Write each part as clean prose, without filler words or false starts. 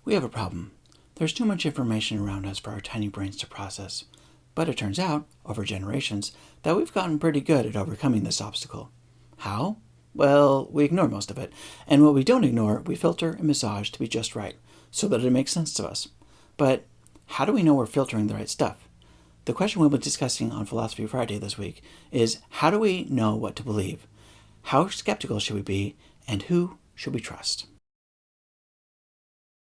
We have a problem. There's too much information around us for our tiny brains to process. But it turns out, over generations, that we've gotten pretty good at overcoming this obstacle. How? Well, we ignore most of it, and what we don't ignore, we filter and massage to be just right, so that it makes sense to us. But how do we know we're filtering the right stuff? The question we'll be discussing on Philosophy Friday this week is, how do we know what to believe? How skeptical should we be, and who should we trust?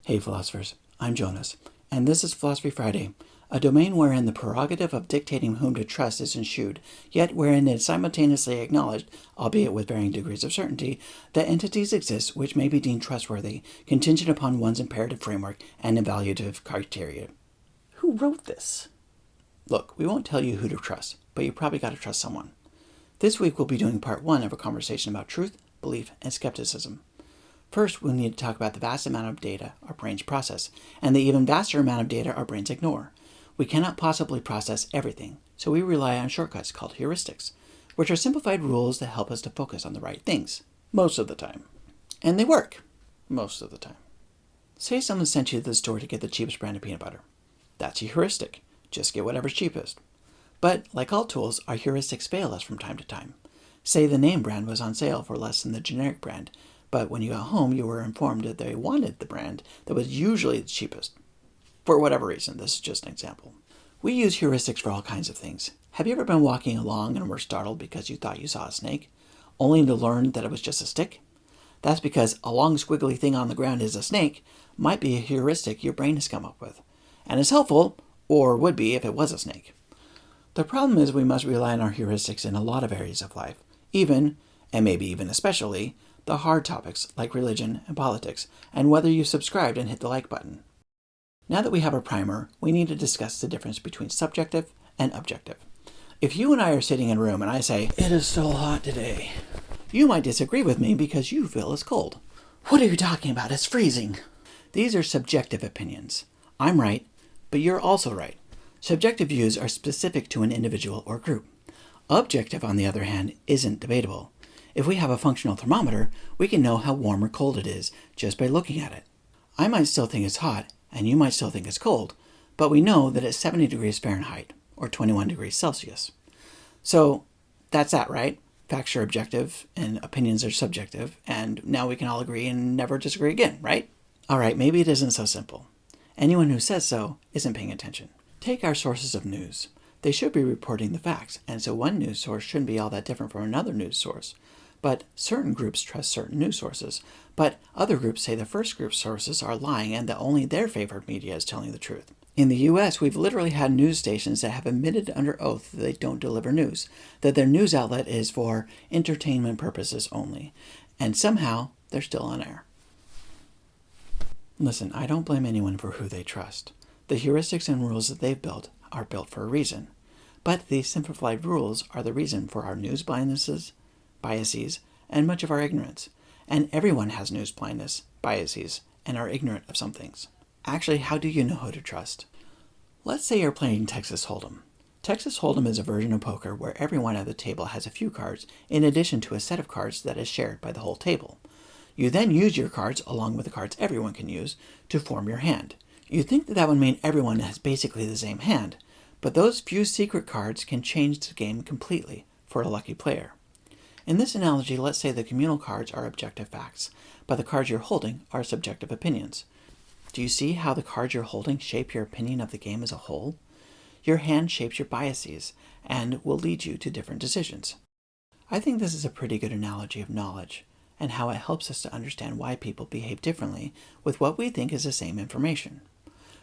Hey philosophers, I'm Jonas, and this is Philosophy Friday, a domain wherein the prerogative of dictating whom to trust is eschewed, yet wherein it is simultaneously acknowledged, albeit with varying degrees of certainty, that entities exist which may be deemed trustworthy, contingent upon one's imperative framework and evaluative criteria. Who wrote this? Look, we won't tell you who to trust, but you probably got to trust someone. This week we'll be doing part 1 of a conversation about truth, belief, and skepticism. First, we'll need to talk about the vast amount of data our brains process, and the even vaster amount of data our brains ignore. We cannot possibly process everything, so we rely on shortcuts called heuristics, which are simplified rules that help us to focus on the right things, most of the time. And they work, most of the time. Say someone sent you to the store to get the cheapest brand of peanut butter. That's a heuristic. Just get whatever's cheapest. But, like all tools, our heuristics fail us from time to time. Say the name brand was on sale for less than the generic brand, but when you got home, you were informed that they wanted the brand that was usually the cheapest. For whatever reason, this is just an example. We use heuristics for all kinds of things. Have you ever been walking along and were startled because you thought you saw a snake, only to learn that it was just a stick? That's because a long squiggly thing on the ground is a snake might be a heuristic your brain has come up with, and is helpful, or would be if it was a snake. The problem is we must rely on our heuristics in a lot of areas of life, even, and maybe even especially, the hard topics like religion and politics, and whether you subscribed and hit the like button. Now that we have a primer, we need to discuss the difference between subjective and objective. If you and I are sitting in a room and I say, "It is so hot today," you might disagree with me because you feel it's cold. "What are you talking about? It's freezing." These are subjective opinions. I'm right, but you're also right. Subjective views are specific to an individual or group. Objective, on the other hand, isn't debatable. If we have a functional thermometer, we can know how warm or cold it is just by looking at it. I might still think it's hot, and you might still think it's cold, but we know that it's 70 degrees Fahrenheit, or 21 degrees Celsius. So that's that, right? Facts are objective, and opinions are subjective, and now we can all agree and never disagree again, right? All right, maybe it isn't so simple. Anyone who says so isn't paying attention. Take our sources of news. They should be reporting the facts, and so one news source shouldn't be all that different from another news source. But certain groups trust certain news sources, but other groups say the first group's sources are lying and that only their favored media is telling the truth. In the US, we've literally had news stations that have admitted under oath that they don't deliver news, that their news outlet is for entertainment purposes only, and somehow they're still on air. Listen, I don't blame anyone for who they trust. The heuristics and rules that they've built are built for a reason. But these simplified rules are the reason for our news biases, and much of our ignorance. And everyone has news blindness, biases, and are ignorant of some things. Actually, how do you know who to trust? Let's say you're playing Texas Hold'em. Texas Hold'em is a version of poker where everyone at the table has a few cards in addition to a set of cards that is shared by the whole table. You then use your cards, along with the cards everyone can use, to form your hand. You'd think that would mean everyone has basically the same hand, but those few secret cards can change the game completely for a lucky player. In this analogy, let's say the communal cards are objective facts, but the cards you're holding are subjective opinions. Do you see how the cards you're holding shape your opinion of the game as a whole? Your hand shapes your biases and will lead you to different decisions. I think this is a pretty good analogy of knowledge and how it helps us to understand why people behave differently with what we think is the same information.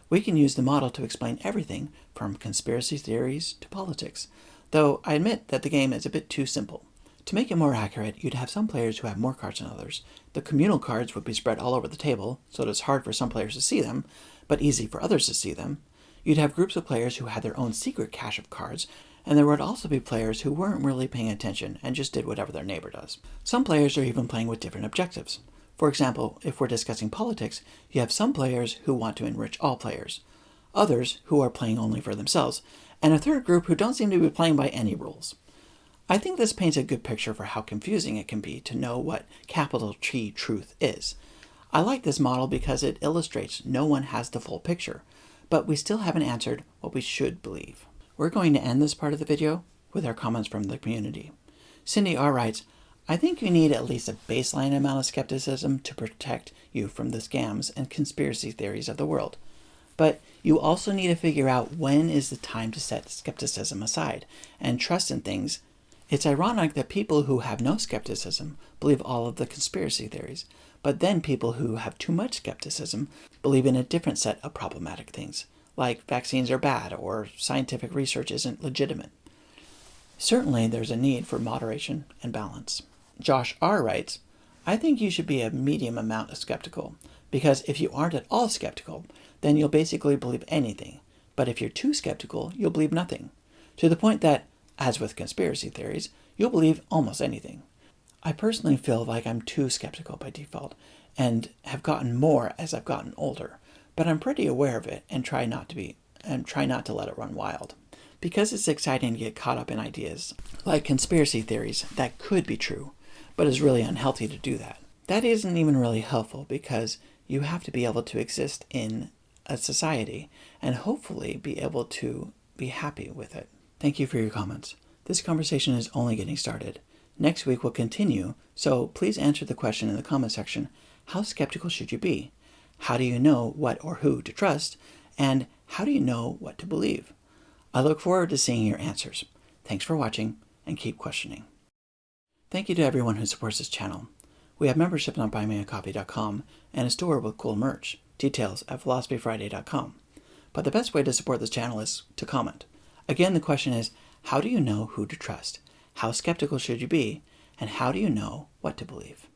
We can use the model to explain everything from conspiracy theories to politics, though I admit that the game is a bit too simple. To make it more accurate, you'd have some players who have more cards than others. The communal cards would be spread all over the table, so that it's hard for some players to see them, but easy for others to see them. You'd have groups of players who had their own secret cache of cards, and there would also be players who weren't really paying attention and just did whatever their neighbor does. Some players are even playing with different objectives. For example, if we're discussing politics, you have some players who want to enrich all players, others who are playing only for themselves, and a third group who don't seem to be playing by any rules. I think this paints a good picture for how confusing it can be to know what capital T truth is. I like this model because it illustrates no one has the full picture, but we still haven't answered what we should believe. We're going to end this part of the video with our comments from the community. Cindy R. writes, I think you need at least a baseline amount of skepticism to protect you from the scams and conspiracy theories of the world. But you also need to figure out when is the time to set skepticism aside and trust in things. It's ironic that people who have no skepticism believe all of the conspiracy theories, but then people who have too much skepticism believe in a different set of problematic things, like vaccines are bad or scientific research isn't legitimate. Certainly there's a need for moderation and balance. Josh R. writes, I think you should be a medium amount of skeptical, because if you aren't at all skeptical, then you'll basically believe anything. But if you're too skeptical, you'll believe nothing. To the point that, as with conspiracy theories, you'll believe almost anything. I personally feel like I'm too skeptical by default, and have gotten more as I've gotten older, but I'm pretty aware of it and try not to let it run wild. Because it's exciting to get caught up in ideas, like conspiracy theories that could be true, but it's really unhealthy to do that. That isn't even really helpful because you have to be able to exist in a society and hopefully be able to be happy with it. Thank you for your comments. This conversation is only getting started. Next week we'll continue, so please answer the question in the comment section, how skeptical should you be? How do you know what or who to trust? And how do you know what to believe? I look forward to seeing your answers. Thanks for watching and keep questioning. Thank you to everyone who supports this channel. We have membership on buymeacoffee.com and a store with cool merch. Details at philosophyfriday.com. But the best way to support this channel is to comment. Again, the question is, how do you know who to trust? How skeptical should you be? And how do you know what to believe?